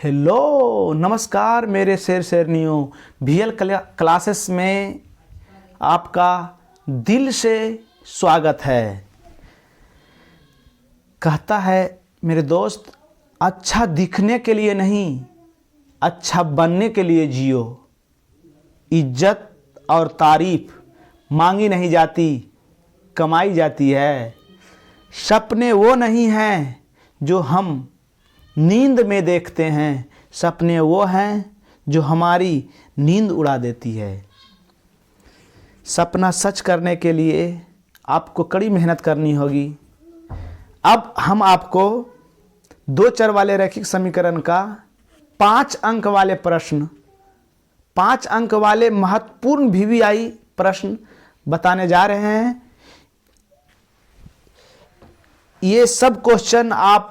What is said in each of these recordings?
Hello नमस्कार मेरे शेरनियों, VL classes में आपका दिल से स्वागत है। कहता है मेरे दोस्त, अच्छा दिखने के लिए नहीं, अच्छा बनने के लिए जियो। इज्जत और तारीफ मांगी नहीं जाती, कमाई जाती है। सपने वो नहीं हैं जो हम नींद में देखते हैं, सपने वो हैं जो हमारी नींद उड़ा देती है। सपना सच करने के लिए आपको कड़ी मेहनत करनी होगी। अब हम आपको दो चर वाले रैखिक समीकरण का 5 अंक वाले प्रश्न, 5 अंक वाले महत्वपूर्ण VVI प्रश्न बताने जा रहे हैं। ये सब क्वेश्चन आप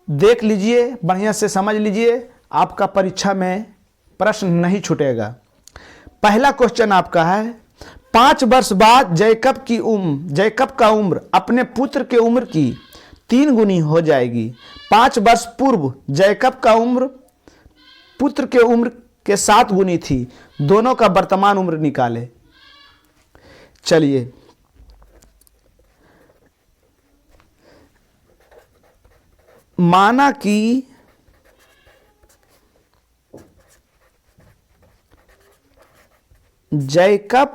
देख लीजिए, बढ़िया से समझ लीजिए, आपका परीक्षा में प्रश्न नहीं छूटेगा। पहला क्वेश्चन आपका है, 5 वर्ष बाद जैकब का उम्र अपने पुत्र के उम्र की 3 गुनी हो जाएगी। 5 वर्ष पूर्व जैकब का उम्र पुत्र के उम्र के 7 गुनी थी। दोनों का वर्तमान उम्र निकाले। चलिए, माना कि जैकब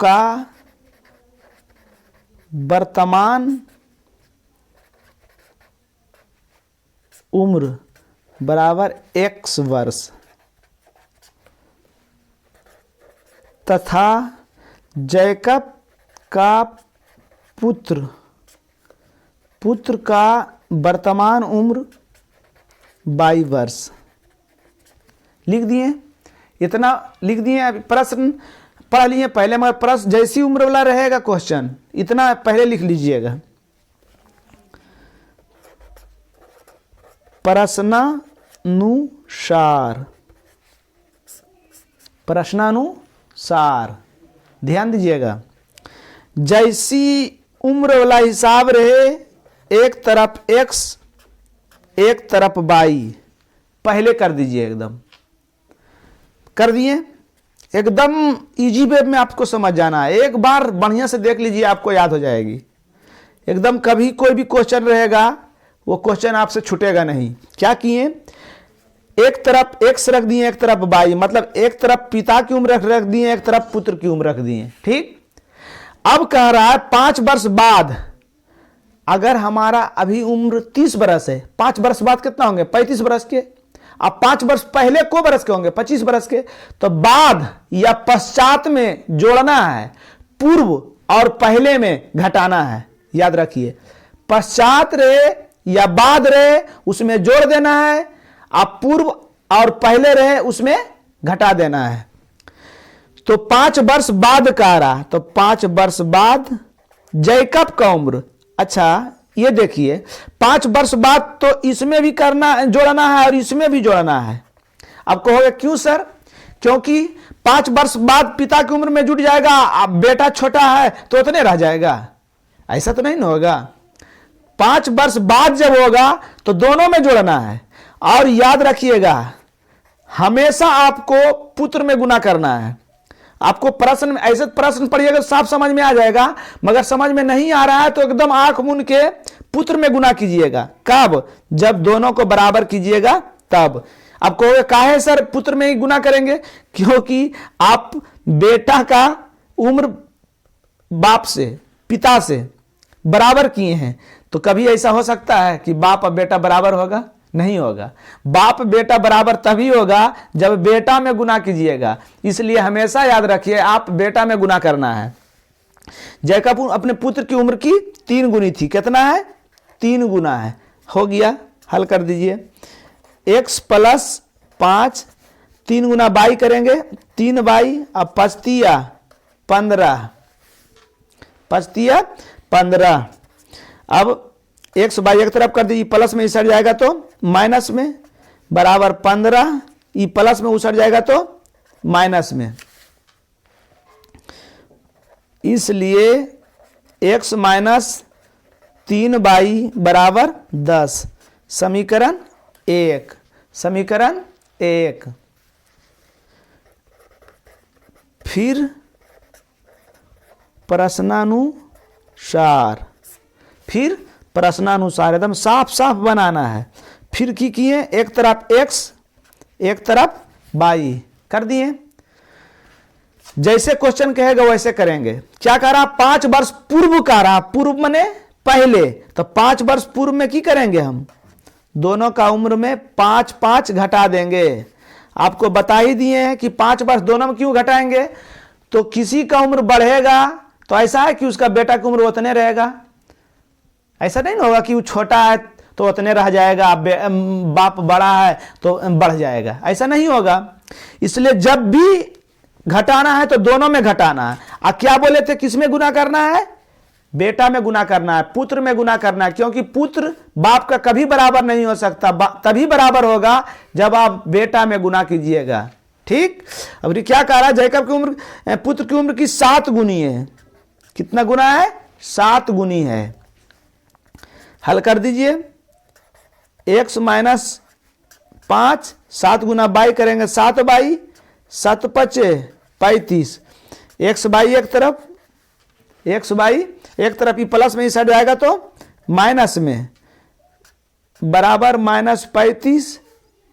का वर्तमान उम्र बराबर X वर्ष तथा जैकब का पुत्र का वर्तमान उम्र 22 वर्ष। लिख दिए, इतना लिख दिए। अभी प्रश्न पढ़ लिए पहले, मगर प्रश्न जैसी उम्र वाला रहेगा क्वेश्चन, इतना पहले लिख लीजिएगा। प्रश्नानुसार ध्यान दीजिएगा। जैसी उम्र वाला हिसाब रहे, एक तरफ X एक तरफ Y, पहले कर दीजिए। एकदम कर दिए, एकदम इजी वे में आपको समझ जाना है। एक बार बढ़िया से देख लीजिए, आपको याद हो जाएगी एकदम। कभी कोई भी क्वेश्चन रहेगा, वो क्वेश्चन आपसे छूटेगा नहीं। क्या किए, एक तरफ X रख दिए, एक तरफ Y, मतलब एक तरफ पिता की उम्र रख दिए, एक तरफ पुत्र की उम्र रख दिए। ठीक। अब कह रहा है 5 वर्ष बाद, अगर हमारा अभी उम्र 30 बरस है, 5 वर्ष बाद कितना होंगे, 35 बरस के। अब 5 वर्ष पहले को बरस के होंगे, 25 बरस के। तो बाद या पश्चात में जोड़ना है, पूर्व और पहले में घटाना है। याद रखिए, पश्चात रहे या बाद रहे उसमें जोड़ देना है, अब पूर्व और पहले रहे उसमें घटा देना है। तो 5 वर्ष बाद कह रहा, तो 5 वर्ष बाद जैकब का उम्र। अच्छा ये देखिए, 5 वर्ष बाद तो इसमें भी जोड़ना है और इसमें भी जोड़ना है। अब कहोगे क्यों सर, क्योंकि 5 वर्ष बाद पिता की उम्र में जुड़ जाएगा, अब बेटा छोटा है तो उतने रह जाएगा, ऐसा तो नहीं ना होगा। 5 वर्ष बाद जब होगा तो दोनों में जोड़ना है। और याद रखिएगा, हमेशा आपको पुत्र में गुना करना है। आपको प्रश्न में ऐसे प्रश्न पढ़िएगा साफ समझ में आ जाएगा, मगर समझ में नहीं आ रहा है तो एकदम आंख मूंद के पुत्र में गुना कीजिएगा। कब, जब दोनों को बराबर कीजिएगा तब। अब कहोगे काहे सर पुत्र में ही गुना करेंगे, क्योंकि आप बेटा का उम्र बाप से, पिता से बराबर किए हैं। तो कभी ऐसा हो सकता है कि बाप और बेटा बराबर होगा, नहीं होगा। बाप बेटा बराबर तभी होगा जब बेटा में गुना कीजिएगा। इसलिए हमेशा याद रखिए, आप बेटा में गुना करना है। जैकब अपने पुत्र की उम्र की 3 गुनी थी। कितना है, 3 गुना है। हो गया, हल कर दीजिए। X + 5, 3 गुना Y करेंगे, 3Y, अब 5 15। अब X Y एक तरफ कर दीजिए, प्लस में इसट जाएगा तो माइनस में, बराबर 15, ये प्लस में उसट जाएगा तो माइनस में। इसलिए x - 3y बराबर 10। समीकरण 1। समीकरण 1। फिर प्रश्नानुसार, फिर प्रश्नानुसार एकदम साफ साफ बनाना है। फिर की किए, एक तरफ x एक तरफ y कर दिए। जैसे क्वेश्चन कहेगा वैसे करेंगे। क्या कह रहा, 5 वर्ष पूर्व कह रहा, पूर्व मने पहले, तो 5 वर्ष पूर्व में की करेंगे हम, दोनों का उम्र में 5-5 घटा देंगे। आपको बता ही दिए हैं कि 5 वर्ष दोनों में क्यों घटाएंगे, तो किसी का उम्र बढ़ेगा तो ऐसा है कि उसका बेटा की उम्र उतने रहेगा, ऐसा नहीं होगा कि वो छोटा है तो उतने रह जाएगा, बाप बड़ा है तो बढ़ जाएगा, ऐसा नहीं होगा। इसलिए जब भी घटाना है तो दोनों में घटाना है। क्या बोले थे, किस में गुना करना है, बेटा में गुना करना है, पुत्र में गुना करना है, क्योंकि पुत्र बाप का कभी बराबर नहीं हो सकता, तभी बराबर होगा जब आप बेटा में गुना कीजिएगा। ठीक। अब ये क्या कह रहा है, जैकब की उम्र, पुत्र की उम्र की 7 गुनी है। कितना गुना है, 7 गुनी है। हल कर दीजिए, x माइनस 5, 7 गुना बाई करेंगे 7 बाई 7 पचे 35। एक्स बाई एक तरफ, एक्स बाई एक तरफ, ये प्लस में ही सट जाएगा तो माइनस में, बराबर -35,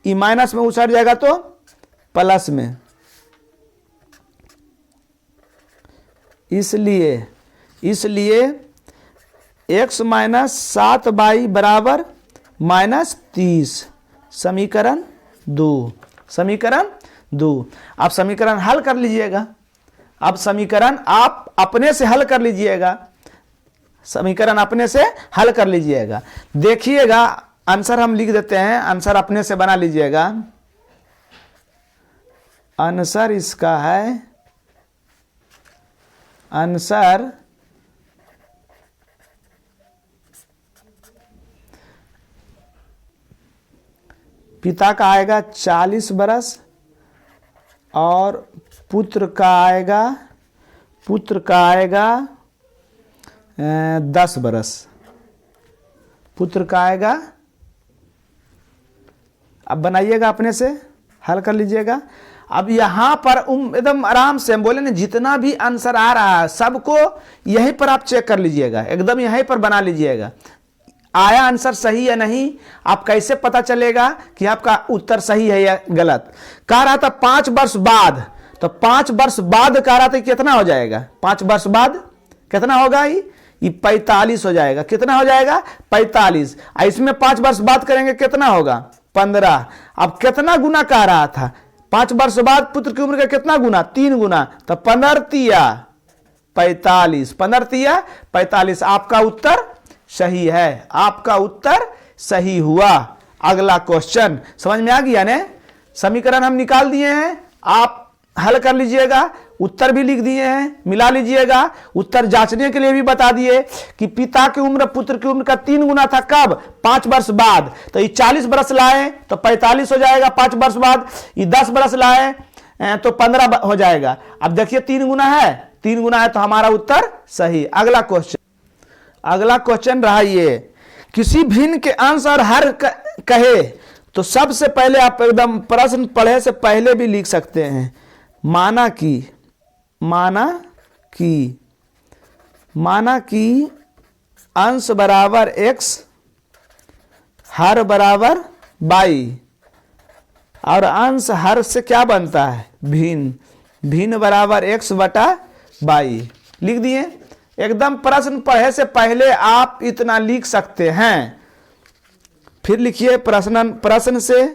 ये माइनस में उसट जाएगा तो प्लस में। इसलिए x माइनस 7 बाई बराबर -30। समीकरण 2। समीकरण 2। आप समीकरण हल कर लीजिएगा। अब समीकरण आप अपने से हल कर लीजिएगा, समीकरण अपने से हल कर लीजिएगा। देखिएगा, आंसर हम लिख देते हैं, आंसर अपने से बना लीजिएगा। आंसर इसका है, आंसर पिता का आएगा 40 बरस और पुत्र का आएगा 10 बरस। पुत्र का आएगा, अब बनाइएगा अपने से, हल कर लीजिएगा। अब यहां पर एकदम आराम से हम बोले ना, जितना भी आंसर आ रहा है सबको यहीं पर आप चेक कर लीजिएगा, एकदम यहीं पर बना लीजिएगा। आया आंसर सही या नहीं, आप कैसे पता चलेगा कि आपका उत्तर सही है या गलत। कह रहा था 5 वर्ष बाद, तो 5 वर्ष बाद कह रहा था कितना हो जाएगा, 5 वर्ष बाद कितना होगा, ये 45 हो जाएगा। कितना हो जाएगा, 45। इसमें 5 वर्ष बाद करेंगे कितना होगा, 15। अब कितना गुना कह रहा था, 5 वर्ष बाद पुत्र की उम्र का कितना गुना, 3 गुना, तो 15 तिया 45, 15 तिया 45। आपका उत्तर सही है, आपका उत्तर सही हुआ। अगला क्वेश्चन समझ में आ गया ने, समीकरण हम निकाल दिए हैं, आप हल कर लीजिएगा, उत्तर भी लिख दिए हैं, मिला लीजिएगा। उत्तर जांचने के लिए भी बता दिए कि पिता की उम्र पुत्र की उम्र का 3 गुना था, कब, 5 वर्ष बाद। तो ये 40 बरस लाए तो 45 हो जाएगा 5 वर्ष बाद। ये 10 बरस लाए तो 15 हो जाएगा। अब देखिए 3 गुना है, 3 गुना है तो हमारा उत्तर सही। अगला क्वेश्चन, अगला क्वेश्चन रहा ये, किसी भिन्न के अंश और हर कहे तो सबसे पहले आप एकदम प्रश्न पढ़े से पहले भी लिख सकते हैं, माना कि अंश बराबर x, हर बराबर y, और अंश हर से क्या बनता है, भिन्न बराबर x बटा y। लिख दिए। एकदम प्रश्न पढ़े से पहले आप इतना लिख सकते हैं। फिर लिखिए प्रश्न से,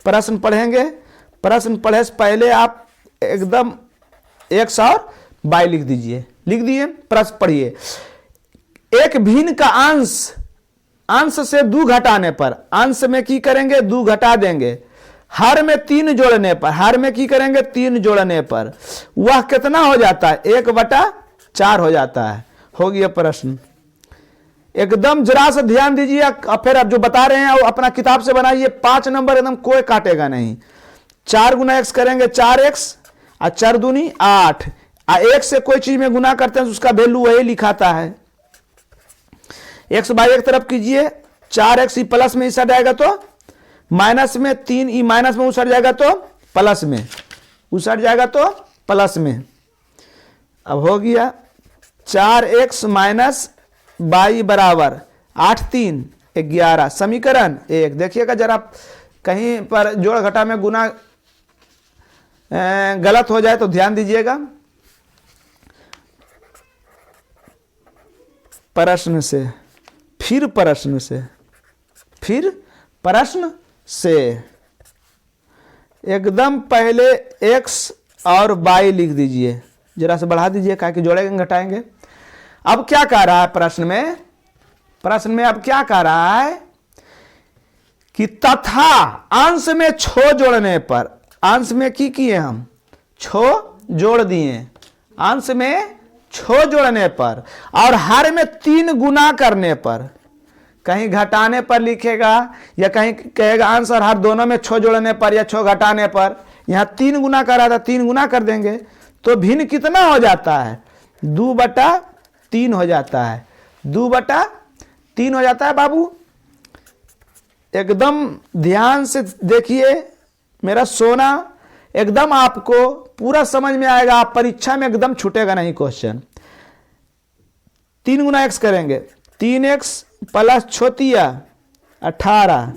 प्रश्न पढ़ेंगे, प्रश्न पढ़े से पहले आप एकदम x और y लिख दीजिए। लिख दिए, प्रश्न पढ़िए। एक भिन्न का अंश से 2 घटाने पर, अंश में की करेंगे 2 घटा देंगे, हर में 3 जोड़ने पर, हर में की करेंगे 3 जोड़ने पर, वह कितना हो जाता है, 1/4 हो जाता है। हो गया प्रश्न। एकदम जरा सा ध्यान दीजिए, फिर आप जो बता रहे हैं वो अपना किताब से बनाइए। 5 नंबर एकदम कोई काटेगा नहीं। 4 गुना x करेंगे 4x, और 4 दूनी 8, और 1 से कोई चीज में गुना करते हैं तो उसका वैल्यू वही लिखाता है। एक्स बाई एक तरफ कीजिए, 4x ई प्लस में इसर जाएगा तो माइनस में, 3 ई माइनस में उसर जाएगा तो प्लस में, उसर जाएगा तो प्लस में। अब हो गया 4x माइनस बाई बराबर 8 3 11, समीकरण 1। देखिएगा जरा कहीं पर जोड़ घटा में गुना गलत हो जाए तो ध्यान दीजिएगा। प्रश्न से, फिर प्रश्न से, फिर प्रश्न से, एकदम पहले x और y लिख दीजिए, जरा से बढ़ा दीजिए क्या कि जोड़ेंगे घटाएंगे। अब क्या कह रहा है प्रश्न में, प्रश्न में अब क्या कह रहा है कि तथा अंश में छो जोड़ने पर, अंश में की किए हम छो जोड़ दिए, अंश में छो जोड़ने पर और हर में 3 गुना करने पर, कहीं घटाने पर लिखेगा या कहीं कहेगा अंश और हर दोनों में छो जोड़ने पर या छो घटाने पर, यहां 3 गुना कर रहा था 3 गुना कर देंगे तो भिन्न कितना हो जाता है, 2/3 हो जाता है, 2/3 हो जाता है बाबू। एकदम ध्यान से देखिए मेरा सोना, एकदम आपको पूरा समझ में आएगा, आप परीक्षा में एकदम छूटेगा नहीं क्वेश्चन। 3 गुना x करेंगे, 3x प्लस छोतिया 18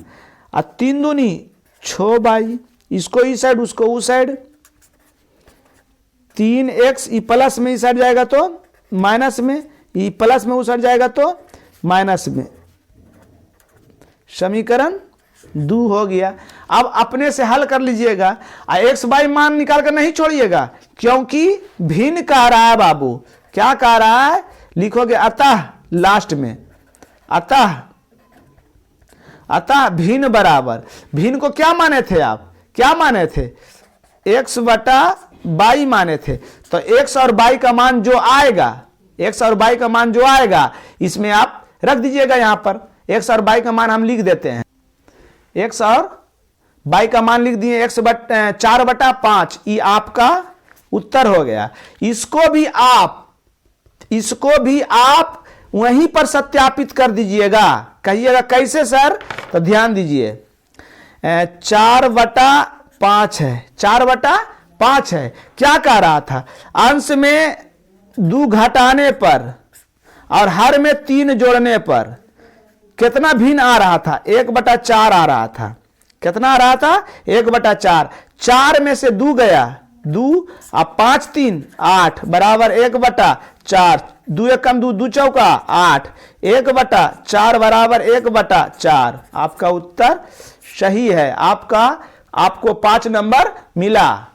और 3 दूनी 6 बाई, इसको इस साइड उसको उस साइड, 3x ई प्लस में इस साइड जाएगा तो माइनस में, ई प्लस में उस साइड जाएगा तो माइनस में, समीकरण 2 हो गया। अब अपने से हल कर लीजिएगा और एक्स बाई मान निकाल कर नहीं छोड़िएगा क्योंकि भिन्न कह रहा है बाबू। क्या कह रहा है, लिखोगे अतः लास्ट में, अतः भिन्न बराबर, भिन्न को क्या माने थे आप, क्या माने थे, x बटा बाई माने थे। तो x और बाई का मान जो आएगा, x और बाई का मान जो आएगा इसमें आप रख दीजिएगा। यहां पर x और बाई का मान हम लिख देते हैं, x और बाई का मान लिख दिए, 4/5, ये आपका उत्तर हो गया। इसको भी आप वहीं पर सत्यापित कर दीजिएगा। कहिएगा कैसे सर, तो ध्यान दीजिए 4/5 है, 4/5 है। क्या कह रहा था, अंश में 2 घटाने पर और हर में 3 जोड़ने पर कितना भिन्न आ रहा था, 1/4 आ रहा था। कितना आ रहा था, 1/4। 4 में से 2 गया, 2 और 5 3 8 बराबर 1/4, 2 1 कम 2, 2 चौका 8, 1/4 बराबर 1/4। आपका उत्तर सही है। आपको 5 नंबर मिला,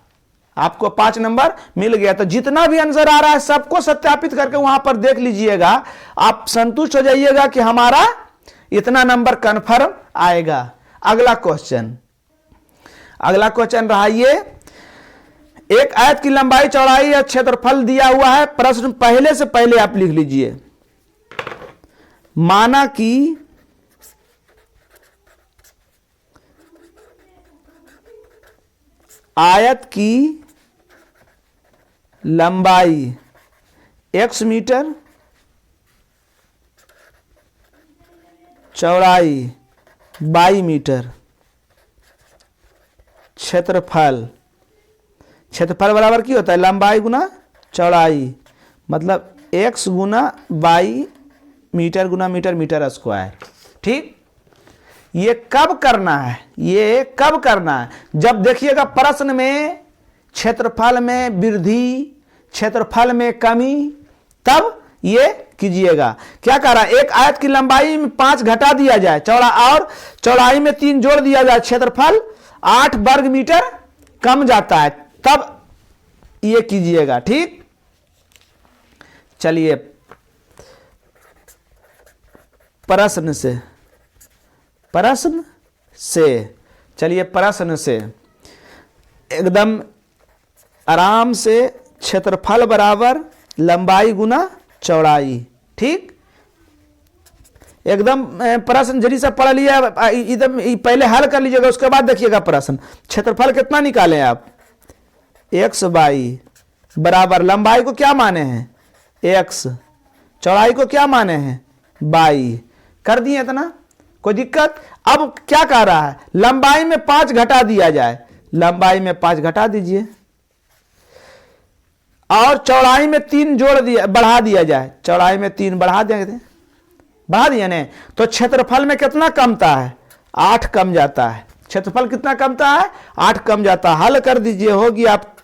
आपको 5 नंबर मिल गया। तो जितना भी आंसर आ रहा है सबको सत्यापित करके वहां पर देख लीजिएगा, आप संतुष्ट हो जाइएगा कि हमारा इतना नंबर कन्फर्म आएगा। अगला क्वेश्चन रहा ये, एक आयत की लंबाई चौड़ाई या क्षेत्रफल दिया हुआ है। प्रश्न पहले से पहले आप लिख लीजिए, माना कि आयत की लंबाई x मीटर, चौड़ाई 22 मीटर, क्षेत्रफल बराबर की होता है लंबाई गुना चौड़ाई, मतलब x गुना 22 मीटर गुना मीटर, मीटर स्क्वायर। ठीक, ये कब करना है, ये कब करना है, जब देखिएगा प्रश्न में क्षेत्रफल में वृद्धि, क्षेत्रफल में कमी, तब ये कीजिएगा। क्या कह रहा है, एक आयत की लंबाई में 5 घटा दिया जाए, चौड़ाई में 3 जोड़ दिया जाए, क्षेत्रफल 8 वर्ग मीटर कम जाता है, तब ये कीजिएगा। ठीक, चलिए प्रश्न से एकदम आराम से, क्षेत्रफल बराबर लंबाई गुना चौड़ाई। ठीक, एकदम प्रश्न जल्दी से पढ़ लिया, एकदम पहले हल कर लीजिएगा, उसके बाद देखिएगा प्रश्न। क्षेत्रफल कितना निकालें आप, x बाई बराबर लंबाई को क्या माने हैं x, चौड़ाई को क्या माने हैं बाई। कर दिए इतना, कोई दिक्कत? अब क्या कह रहा है, लंबाई में 5 घटा दिया जाए, लंबाई में 5 घटा दीजिए, और चौड़ाई में 3 जोड़ दिया, बढ़ा दिया जाए, चौड़ाई में 3 बढ़ा देंगे, बढ़ा दिया ने, तो क्षेत्रफल में कितना कमता है, 8 कम जाता है। क्षेत्रफल कितना कमता है, 8 कम जाता है। हल कर दीजिए, होगी आप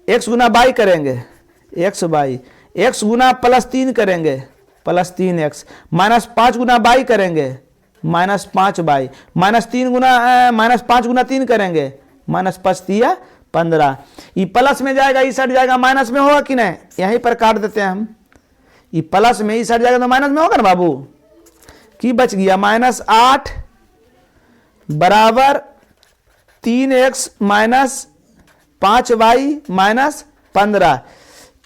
x गुना बाई करेंगे, x बाई, x गुना +3 करेंगे, +3x, -5 गुना बाई करेंगे, -5 बाई, -3 गुना -5 गुना 3 करेंगे, -5 तिया 15। ये प्लस में जाएगा, इस हट जाएगा, माइनस में होगा कि नहीं, यहीं पर काट देते हैं हम। ये प्लस में इस हट जाएगा तो माइनस में होगा ना बाबू, की बच गया -8 बराबर 3x -5y -15।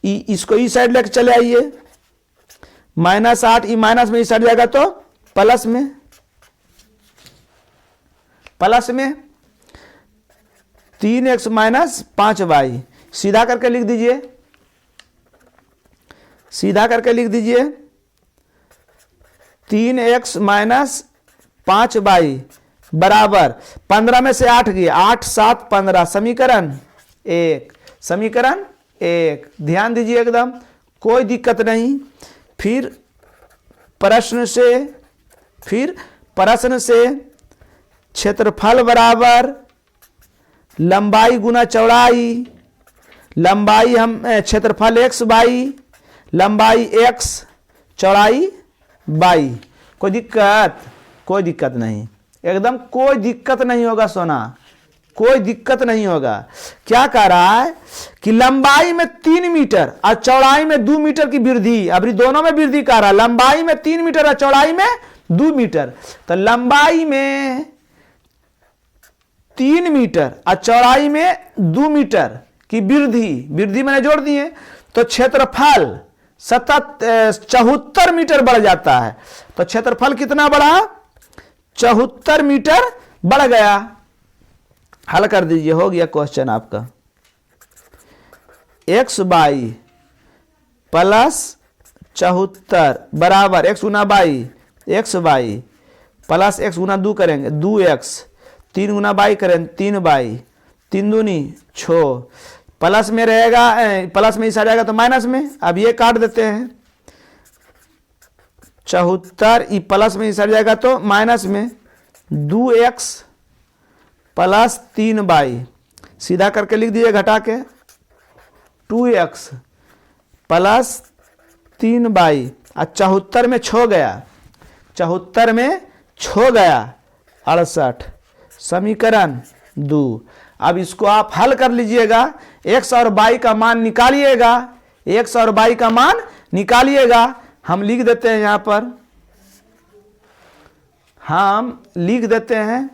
इसको इस साइड लेके चले आइए, -8, माइनस में इस साइड जाएगा तो प्लस में, प्लस में 3x -5y, सीधा करके लिख दीजिए, सीधा करके लिख दीजिए 3x -5y बराबर 15 में से 8 गए, 8 7 15, समीकरण 1, समीकरण 1। ध्यान दीजिए एकदम, कोई दिक्कत नहीं। फिर प्रश्न से क्षेत्रफल बराबर लंबाई गुना चौड़ाई, लंबाई हम क्षेत्रफल x बाई, लंबाई x, चौड़ाई बाई। कोई दिक्कत? कोई दिक्कत नहीं, एकदम कोई दिक्कत नहीं होगा सोना, कोई दिक्कत नहीं होगा। क्या कह रहा है कि लंबाई में 3 मीटर और चौड़ाई में 2 मीटर की वृद्धि, अभी दोनों में वृद्धि कर रहा है, लंबाई में 3 मीटर और चौड़ाई में 2 मीटर। तो लंबाई में 3 मीटर और चौड़ाई में 2 मीटर की वृद्धि, वृद्धि मैंने जोड़ दिए, तो क्षेत्रफल 74 मीटर बढ़ जाता है। तो क्षेत्रफल कितना बढ़ा, 74 मीटर बढ़ गया। हल कर दीजिए, हो गया क्वेश्चन आपका। x बाई +74 बराबर x Guna by, x by plus x गुना 2 करेंगे 2x, 3 गुना बाई करेंगे 3 बाई, 3 दूनी 6, प्लस में रहेगा, प्लस में इस आ जाएगा तो माइनस में। अब ये काट देते हैं, 74 ई प्लस में इस आ जाएगा तो माइनस में, 2x प्लस 3 बाई, सीधा करके लिख दीजिए घटा के, 2x प्लस 3 बाई, और 74 में 6 गया, 74 में 6 गया 68, समीकरण 2। अब इसको आप हल कर लीजिएगा, x और y का मान निकालिएगा, x और y का मान निकालिएगा। हम लिख देते हैं यहां पर, हम लिख देते हैं,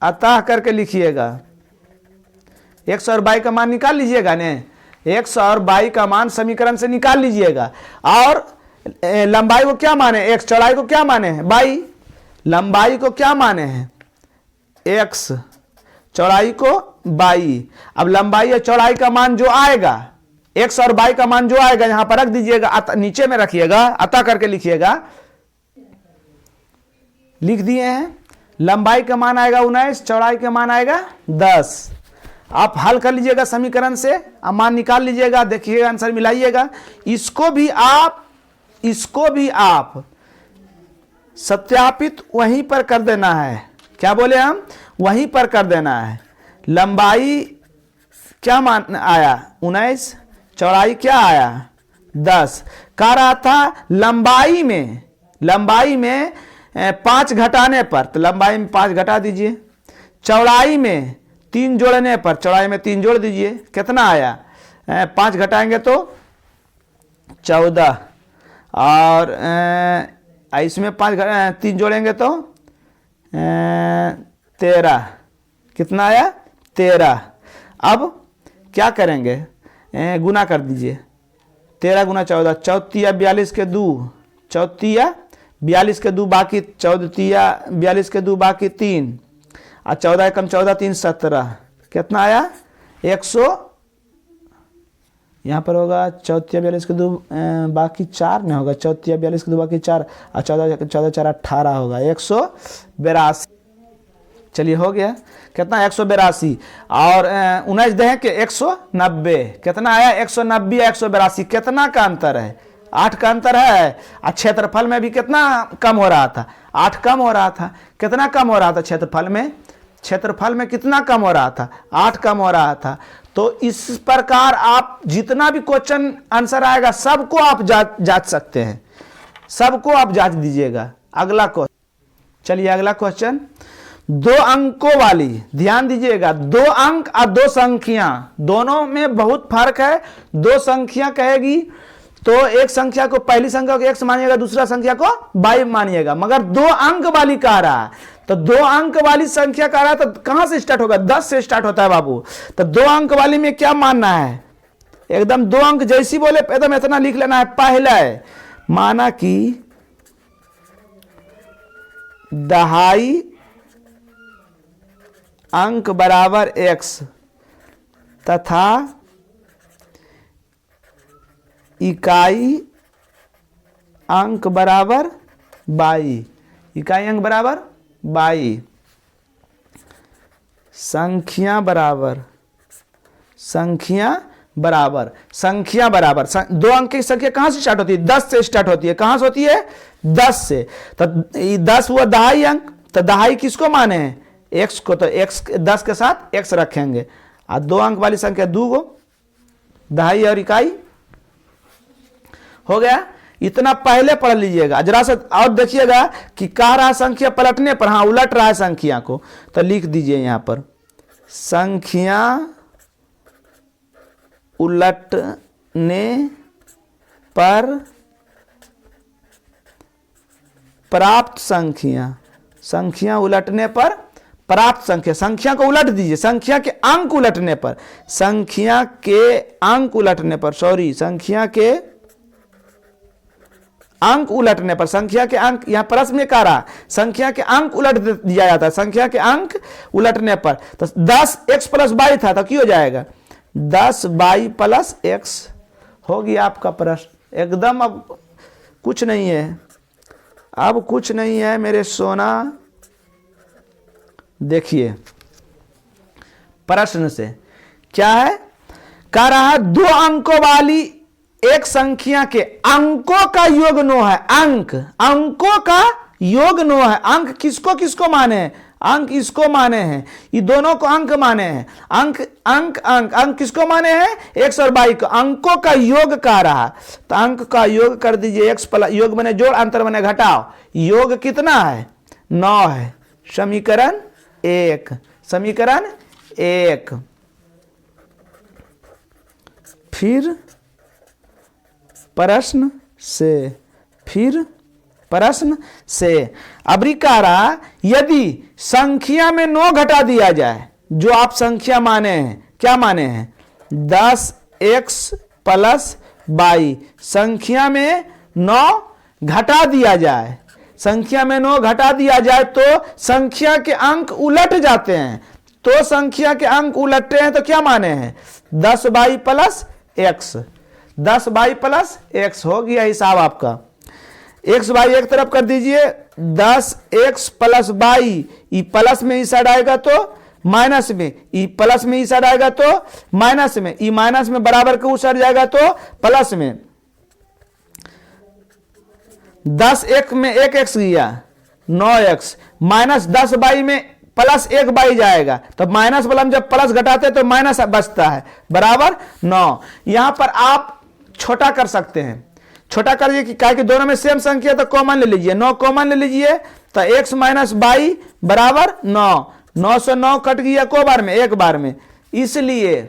अतः करके लिखिएगा, x और y का मान निकाल लीजिएगा ने, x और y का मान समीकरण से निकाल लीजिएगा। और लंबाई को क्या माने, x, चौड़ाई को क्या माने हैं y, लंबाई को क्या माने हैं x, चौड़ाई को y। अब लंबाई और चौड़ाई का मान जो आएगा, x और y का मान जो आएगा यहां पर रख दीजिएगा, नीचे में रखिएगा, अतः करके लिखिएगा, लिख दिए हैं। लंबाई का मान आएगा 19, चौड़ाई का मान आएगा 10। आप हल कर लीजिएगा समीकरण से, अब मान निकाल लीजिएगा, देखिएगा आंसर मिलाइएगा। इसको भी आप सत्यापित वहीं पर कर देना है। क्या बोले हम, वहीं पर कर देना है। लंबाई क्या मान आया 19, चौड़ाई क्या आया 10। कह रहा था लंबाई में 5 घटाने पर, तो लंबाई में 5 घटा दीजिए, चौड़ाई में 3 जोड़ने पर चौड़ाई में 3 जोड़ दीजिए, कितना आया 5 घटाएंगे तो 14, और इसमें 3 जोड़ेंगे तो 13, कितना आया 13। अब क्या करेंगे, गुना कर दीजिए, 13 गुना 14, 14 42 के 2, 14 42 के 2 बाकी, 14 42 के 2 बाकी 3, और 14 कम 14 3 17, कितना आया 100, यहाँ पर होगा 42 के 2 बाकी 4 नहीं होगा, 42 के 2 बाकी 4 और 14 4 18 होगा 182। चलिए हो गया कितना 182 और 19 दें के 190, कितना आया 190 या 182, कितना का अंतर है 8 का अंतर है। और क्षेत्रफल में भी कितना कम हो रहा था 8 कम हो रहा था, कितना कम हो रहा था क्षेत्रफल में, क्षेत्रफल में कितना कम हो रहा था 8 कम हो रहा था। तो इस प्रकार आप जितना भी क्वेश्चन आंसर आएगा सबको आप जांच सकते हैं, सबको आप जांच दीजिएगा। अगला क्वेश्चन, चलिए अगला क्वेश्चन 2 अंकों वाली, ध्यान दीजिएगा 2 अंक और 2 संख्या दोनों में बहुत फर्क है। 2 संख्या कहेगी तो एक संख्या को पहली संख्या को x मानिएगा, दूसरा संख्या को y मानिएगा, मगर 2 अंक वाली कह रहा है तो 2 अंक वाली संख्या कह रहा है तो कहां से स्टार्ट होगा 10 से स्टार्ट होता है बाबू। तो 2 अंक वाली में क्या मानना है, एकदम 2 अंक जैसी बोले एकदम इतना लिख लेना है। पहला है माना कि 2.5 अंक बराबर x तथा इकाई अंक बराबर y, इकाई अंक बराबर y, संख्या बराबर 2 अंक की संख्या कहां से स्टार्ट होती है 10 से स्टार्ट होती है। कहां से होती है 10 से। तो 10 हुआ 2.5 अंक, तो 2.5 किसको माने हैं x को, तो x 10 के साथ x रखेंगे और 2 अंक वाली संख्या 2 गो 2.5 और इकाई हो गया। इतना पहले पढ़ लीजिएगा जरा सा और देखिएगा कि कह रहा संख्या पलटने पर, हाँ उलट रहा है संख्या को, तो लिख दीजिए यहां पर संख्या उलटने पर प्राप्त संख्या, संख्या उलटने पर प्राप्त संख्या, संख्या को उलट दीजिए, संख्या के अंक उलटने पर, संख्या के अंक उलटने पर, सॉरी संख्या के अंक उलटने पर, संख्या के अंक यहां प्रश्न में कह रहा संख्या के अंक उलट दिया जाता है, संख्या के अंक उलटने पर। तो 10x + y था तो क्या हो जाएगा 10y + x हो गया आपका प्रश्न एकदम। अब कुछ नहीं है, अब कुछ नहीं है मेरे सोना। देखिए प्रश्न से क्या है, कह रहा 2 अंकों वाली एक संख्या के अंकों का योग 9 है, अंकों का योग 9 है। अंक किसको किसको माने हैं, अंक इसको माने हैं, ये दोनों को अंक माने हैं। अंक किसको माने हैं x और y को, अंकों का योग कह रहा। तो अंक का योग कर दीजिए x + योग बने जोड़, अंतर बने घटाओ, योग कितना है 9 है। समीकरण 1, समीकरण 1। फिर प्रश्न से अब्रिकारा यदि संख्या में 9 घटा दिया जाए, जो आप संख्या माने हैं, क्या माने हैं 10x + y, संख्या में 9 घटा दिया जाए, संख्या में 9 घटा दिया जाए तो संख्या के अंक उलट जाते हैं। तो संख्या के अंक उलटते हैं तो क्या माने हैं 10y + x, 10y + x हो गया हिसाब आपका। x y एक तरफ कर दीजिए, 10x + y, ई प्लस में ई साइड आएगा तो माइनस में, ई प्लस में ई साइड आएगा तो माइनस में, ई माइनस में बराबर के उस साइड जाएगा तो प्लस में। 10 1 में 1 x गया 9x, माइनस 10y में +1y जाएगा, तो माइनस वाला जब प्लस घटाते तो माइनस बचता है बराबर 9। यहां पर आप छोटा कर सकते हैं, छोटा करिए कि क्या कि दोनों में सेम संख्या तो कॉमन ले लीजिए, 9 कॉमन ले लीजिए तो x - y बराबर 9, 9 से 9 कट गया को बार में, एक बार में, इसलिए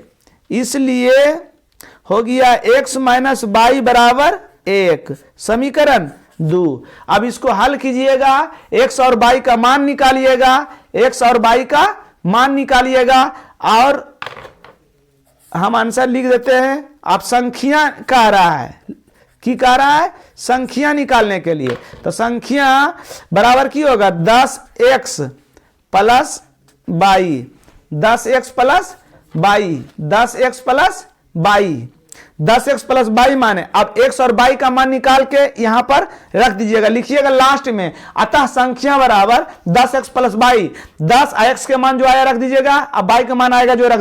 हो गया x - y बराबर 1, समीकरण 2। अब इसको हल कीजिएगा, x और y का मान निकालिएगा, x और y का मान निकालिएगा और हम आंसर लिख देते हैं। आप संख्या कह रहा है, की कह रहा है संख्या निकालने के लिए, तो संख्या बराबर की होगा 10x + y 10x plus 22, 10x plus 22, 10x plus 22 माने अब x और 22 का मान निकाल के यहां पर रख दीजिएगा, लिखिएगा लास्ट में। अतः संख्या बराबर 10x प्लस 22, 10 x के मान जो आया रख दीजिएगा, अब 22 का मान आएगा जो रख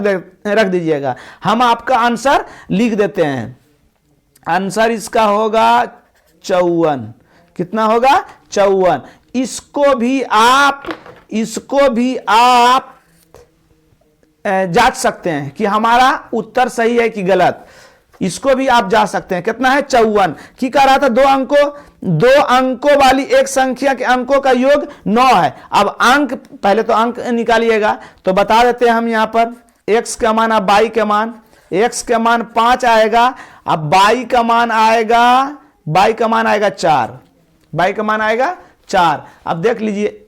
दीजिएगा। हम आपका आंसर लिख देते हैं। आंसर इसका होगा 54। कितना होगा? 54। इसको भी आप जांच सकते हैं कि हमारा उत्तर सही है कि गलत। इसको भी आप जा सकते हैं। कितना है? 54। की कह रहा था दो अंकों वाली एक संख्या के अंकों का योग 9 है। अब अंक, पहले तो अंक निकालिएगा, तो बता देते हैं हम यहां पर। x का मान, अब y के मान, x का मान 5 आएगा, अब y का मान आएगा 4, y का मान आएगा 4। अब देख लीजिए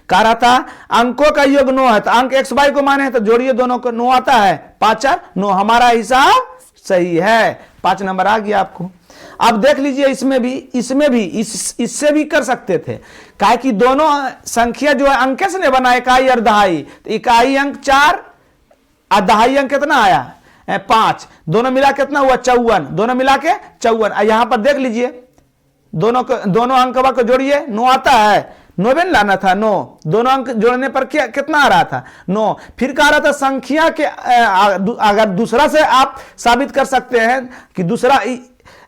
कह रहा था अंकों का योग 9 है, तो अंक x y को माने हैं तो जोड़िए दोनों को, 9 आता है, 5 4 9। हमारा हिसाब सही है, 5 नंबर आ गया आपको। अब देख लीजिए इससे भी कर सकते थे, काहे कि दोनों संख्या जो है अंक से नहीं बना, इकाई और दहाई। तो इकाई अंक 4 और दहाई अंक कितना आया? 5। दोनों मिला कितना हुआ? 54। दोनों मिला के 54। यहां पर देख लीजिए दोनों अंक को जोड़िए, 9 आता है, 9 भी लाना था, 9। दोनों अंक जोड़ने पर क्या कितना आ रहा था? 9। फिर कह रहा था संख्या के अगर दूसरा से आप साबित कर सकते हैं कि दूसरा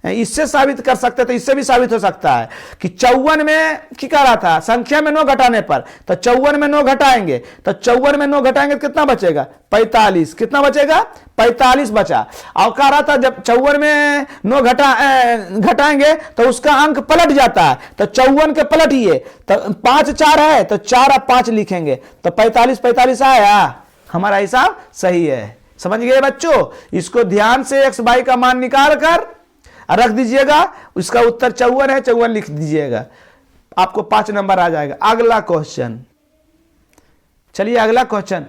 इससे साबित कर सकते, तो इससे भी साबित हो सकता है कि 54 में क्या कह रहा था? संख्या में 9 घटाने पर, तो 54 में 9 घटाएंगे, तो 54 में 9 घटाएंगे तो कितना बचेगा? 45। कितना बचेगा? 45 बचा। और कह रहा था जब 54 में 9 घटाएंगे तो उसका अंक पलट जाता है, तो 54 के पलटिए, तो 5 4 है, तो 4 और 5 लिखेंगे, तो 45 आया। हमारा हिसाब सही है। समझ गए बच्चों? इसको ध्यान से x y का मान निकाल कर रख दीजिएगा। उसका उत्तर 54 है, 54 लिख दीजिएगा, आपको 5 नंबर आ जाएगा। अगला क्वेश्चन, चलिए अगला क्वेश्चन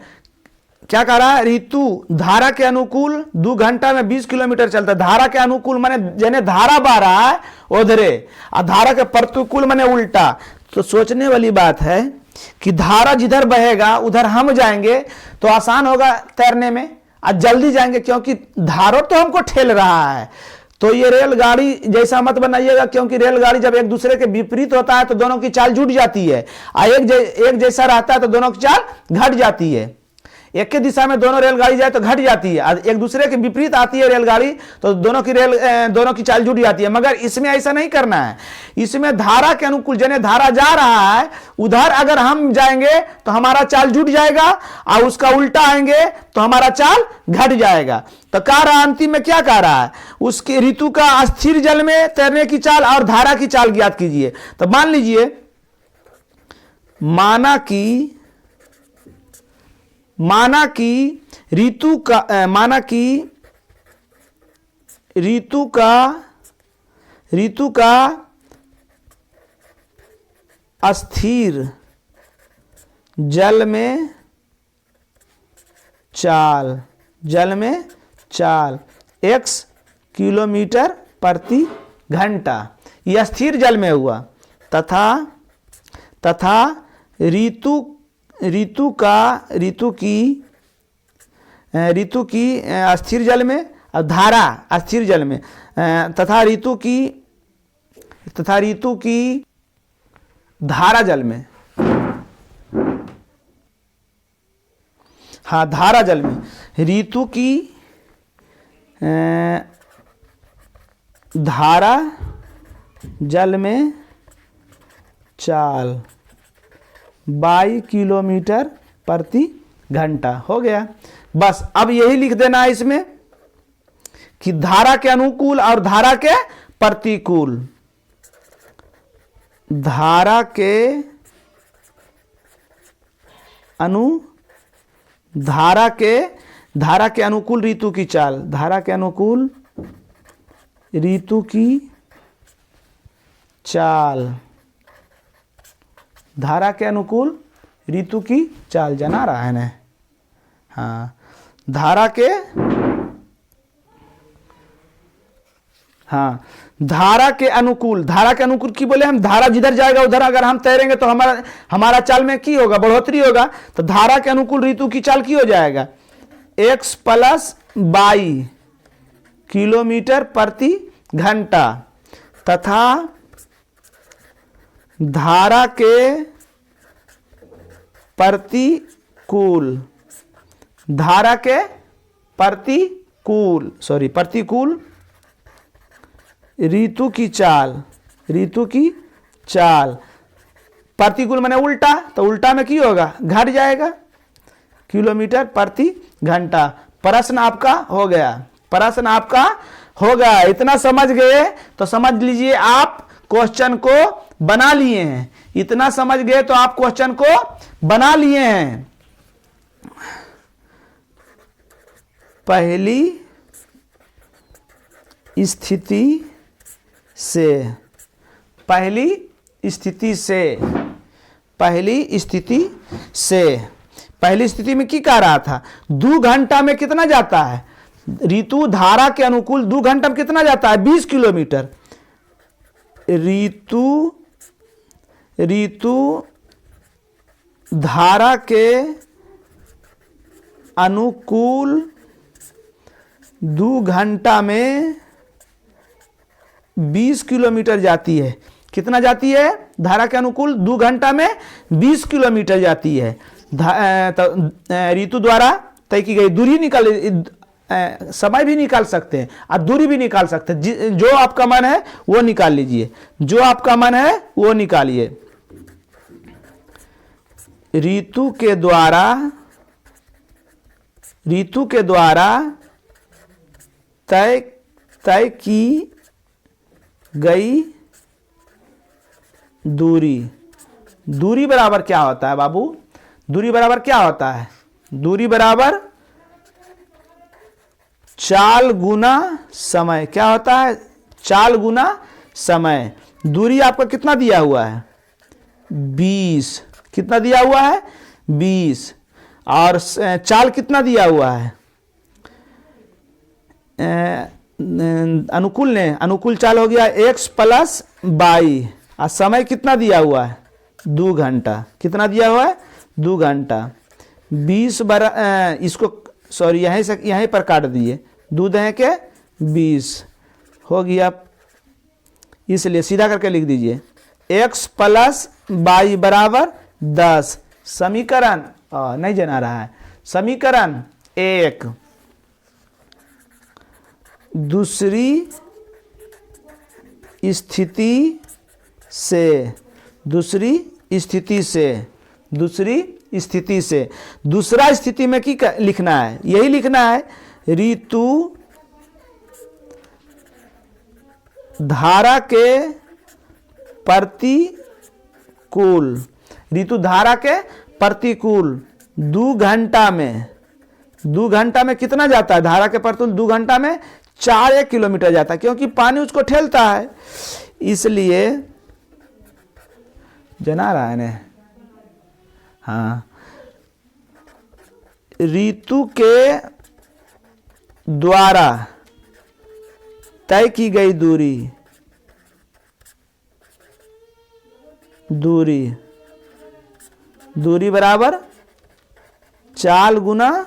क्या कह रहा है? ऋतु धारा के अनुकूल 2 घंटा में 20 किलोमीटर चलता है। धारा के अनुकूल माने जने धारा बह रहा है उधरे, और धारा के प्रतिकूल माने उल्टा। तो सोचने वाली बात है कि धारा जिधर बहेगा उधर हम जाएंगे तो आसान होगा तैरने में, और जल्दी जाएंगे, क्योंकि धारा तो हमको ठेल रहा है। तो ये रेलगाड़ी जैसा मत बनाइएगा, क्योंकि रेलगाड़ी जब एक दूसरे के विपरीत होता है तो दोनों की चाल जुट जाती है, और एक जैसा रहता है तो दोनों की चाल घट जाती है। एक के दिशा में दोनों रेलगाड़ी जाए तो घट जाती है, एक दूसरे के विपरीत आती है रेलगाड़ी तो दोनों की चाल जुट जाती है। मगर इसमें ऐसा नहीं करना है। इसमें धारा के अनुकूल, जने धारा जा रहा है उधर अगर हम जाएंगे तो हमारा चाल जुट जाएगा, और उसका उल्टा आएंगे तो हमारा चाल घट जाएगा। तो कह रहा अंतिम में क्या कह रहा है? उसके ऋतु का अस्थिर जल में तैरने की चाल और धारा की चाल ज्ञात कीजिए। तो मान लीजिए, माना कि ऋतु का अस्थिर जल में चाल x किलोमीटर प्रति घंटा, यह स्थिर जल में हुआ। तथा ऋतु की अस्थिर जल में, धारा अस्थिर जल में, तथा ऋतु की धारा जल में, हाँ धारा जल में, ऋतु की धारा जल में चाल 22 किलोमीटर प्रति घंटा। हो गया। बस अब यही लिख देना है इसमें कि धारा के अनुकूल और धारा के प्रतिकूल, धारा के अनुकूल ऋतु की चाल, धारा के अनुकूल ऋतु की चाल, धारा के अनुकूल ऋतु की चाल जना रहा है ना? हाँ, धारा हाँ, धारा के अनुकूल, धारा के अनुकूल की बोले हम, धारा जिधर जाएगा उधर अगर हम तैरेंगे तो हमारा चाल में की होगा, बढ़ोतरी होगा। तो धारा के अनुकूल ऋतु की चाल की हो जाएगा, x + y किलोमीटर प्रति घंटा, तथा धारा के प्रतिकूल, धारा के प्रतिकूल ऋतु की चाल, ऋतु की चाल, प्रतिकूल माने उल्टा, तो उल्टा में की होगा, घट जाएगा, किलोमीटर प्रति घंटा। प्रश्न आपका हो गया, प्रश्न आपका हो गया। इतना समझ गए तो समझ लीजिए आप क्वेश्चन को बना लिए हैं। इतना समझ गए तो आप क्वेश्चन को बना लिए हैं। पहली स्थिति से, पहली स्थिति में की कह रहा था, 2 घंटा में कितना जाता है ऋतु, धारा के अनुकूल 2 घंटा में कितना जाता है, 20 किलोमीटर। ऋतु धारा के अनुकूल 2 घंटा में 20 किलोमीटर जाती है। कितना जाती है, धारा के अनुकूल 2 घंटा में 20 किलोमीटर जाती है। ऋतु द्वारा तय की गई दूरी निकाल, समय भी निकाल सकते हैं और दूरी भी निकाल सकते हैं। जो आपका मन है वो निकाल लीजिए, जो आपका मन है वो निकालिए। ऋतु के द्वारा तय की गई दूरी बराबर क्या होता है बाबू, दूरी बराबर क्या होता है, दूरी बराबर चाल गुना समय। क्या होता है, चाल गुना समय। दूरी आपका कितना दिया हुआ है, 20। कितना दिया हुआ है, 20। और चाल कितना दिया हुआ है, अनुकूल चाल हो गया x + y। और समय कितना दिया हुआ है, 2 घंटा। कितना दिया हुआ है, 2 घंटा। 20 इसको सॉरी यहीं पर काट दिए, 2 दहे के 20 हो गया, इसलिए सीधा करके लिख दीजिए x + y = 10। समीकरण नहीं जना रहा है, समीकरण 1। दूसरी स्थिति से दूसरा स्थिति में की लिखना है, यही लिखना है, ऋतु धारा के प्रतिकूल, ऋतु धारा के प्रतिकूल 2 घंटा में कितना जाता है, धारा के प्रतिकूल 2 घंटा में 4 किलोमीटर जाता है, क्योंकि पानी उसको ठेलता है, इसलिए जना रहा है ने। हाँ, ऋतु के द्वारा तय की गई दूरी बराबर चाल गुना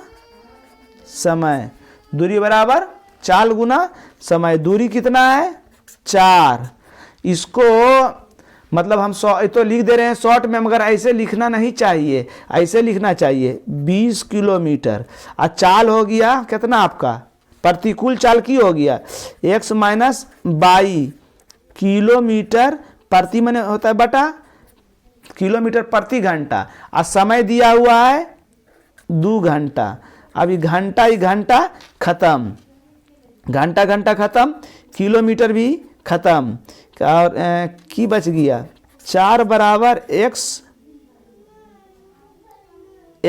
समय। दूरी बराबर चाल गुना समय। दूरी कितना है, 4। इसको मतलब हम तो लिख दे रहे हैं शॉर्ट में, मगर ऐसे लिखना नहीं चाहिए, ऐसे लिखना चाहिए 20 किलोमीटर। और चाल हो गया कितना आपका, प्रतिकूल चाल की हो गया x - y किलोमीटर प्रति मैंने होता है बटा किलोमीटर प्रति घंटा। और समय दिया हुआ है 2 घंटा। अभी घंटा खत्म, घंटा खत्म, किलोमीटर भी खत्म, और की बच गया 4 बराबर x -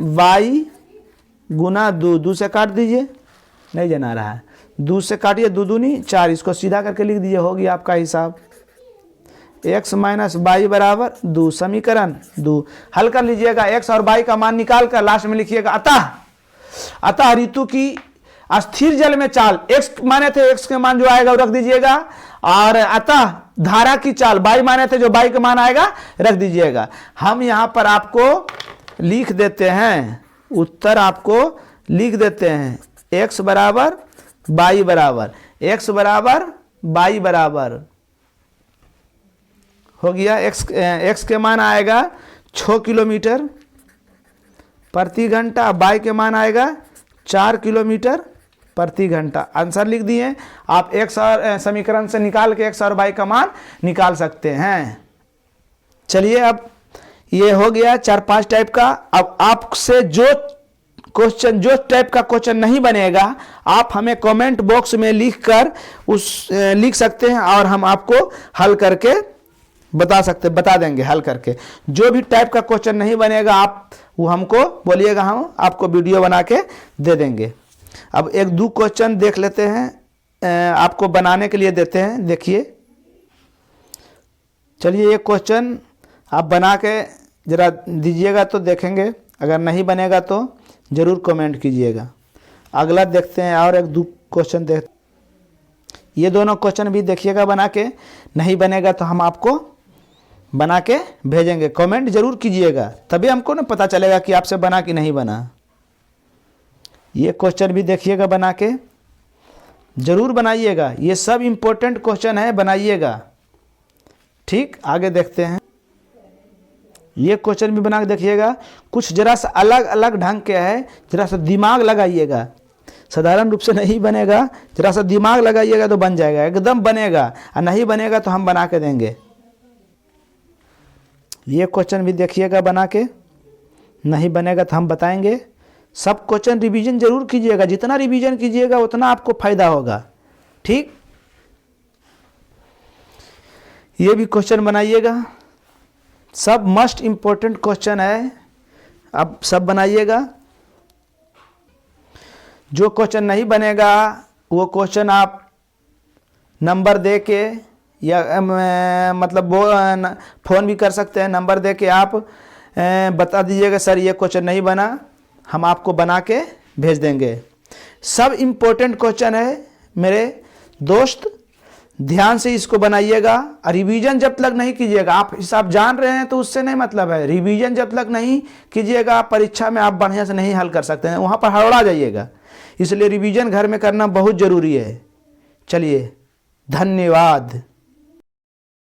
y गुना 2 से काट दीजिए, नहीं जना रहा है, 2 से काटिए, 2 दूनी 4। इसको सीधा करके लिख दीजिए, होगी आपका हिसाब x - y बराबर 2। समीकरण 2 हल कर लीजिएगा। x और y का मान निकाल कर लास्ट में लिखिएगा अतः स्थिर जल में चाल, x माने थे, x के मान जो आएगा वो रख दीजिएगा, और अतः धारा की चाल y माने थे, जो y का मान आएगा रख दीजिएगा। हम यहां पर आपको लिख देते हैं, उत्तर आपको लिख देते हैं, x बराबर y बराबर, x बराबर y बराबर हो गया। x के मान आएगा 6 किलोमीटर प्रति घंटा, y के मान आएगा 4 किलोमीटर प्रति घंटा। आंसर लिख दिए। आप x और समीकरण से निकाल के x और y का मान निकाल सकते हैं। चलिए, अब ये हो गया 4-5 टाइप का। अब आपसे जो क्वेश्चन, जो टाइप का क्वेश्चन नहीं बनेगा, आप हमें कमेंट बॉक्स में लिख सकते हैं, और हम आपको हल करके बता देंगे हल करके। जो भी टाइप का क्वेश्चन नहीं बनेगा, आप वो हमको बोलिएगा, हम आपको वीडियो बना के दे देंगे। अब 1-2 क्वेश्चन देख लेते हैं, आपको बनाने के लिए देते हैं। देखिए, चलिए, ये क्वेश्चन आप बना के जरा दीजिएगा तो देखेंगे, अगर नहीं बनेगा तो जरूर कमेंट कीजिएगा। अगला देखते हैं, और 1-2 क्वेश्चन देख, ये दोनों क्वेश्चन भी देखिएगा बना के। नहीं बनेगा तो हम आपको बना के भेजेंगे। कमेंट जरूर कीजिएगा, तभी हमको ना पता चलेगा कि आपसे बना कि नहीं बना। ये क्वेश्चन भी देखिएगा बना के, जरूर बनाइएगा। ये सब इम्पोर्टेंट क्वेश्चन है, बनाइएगा। ठीक, आगे देखते हैं। ये क्वेश्चन भी बना के देखिएगा, कुछ जरा सा अलग अलग ढंग के है, जरा सा दिमाग लगाइएगा। साधारण रूप से नहीं बनेगा, जरा सा दिमाग लगाइएगा तो बन जाएगा, एकदम बनेगा। और नहीं बनेगा तो हम बना के देंगे। ये क्वेश्चन भी देखिएगा बना के, नहीं बनेगा तो हम बताएंगे। सब क्वेश्चन रिवीजन जरूर कीजिएगा, जितना रिवीजन कीजिएगा उतना आपको फायदा होगा। ठीक, ये भी क्वेश्चन बनाइएगा, सब मस्ट इम्पोर्टेंट क्वेश्चन है, अब सब बनाइएगा। जो क्वेश्चन नहीं बनेगा वो क्वेश्चन आप नंबर दे के, या मतलब वो फ़ोन भी कर सकते हैं, नंबर दे के आप बता दीजिएगा, सर ये क्वेश्चन नहीं बना, हम आपको बना के भेज देंगे। सब इम्पोर्टेंट क्वेश्चन है मेरे दोस्त, ध्यान से इसको बनाइएगा। और रिवीजन जब तक नहीं कीजिएगा, आप हिसाब जान रहे हैं तो उससे नहीं मतलब है। रिवीजन जब तक नहीं कीजिएगा, परीक्षा में आप बढ़िया से नहीं हल कर सकते हैं, वहाँ पर हड़बड़ा जाइएगा। इसलिए रिवीजन घर में करना बहुत ज़रूरी है। चलिए, धन्यवाद।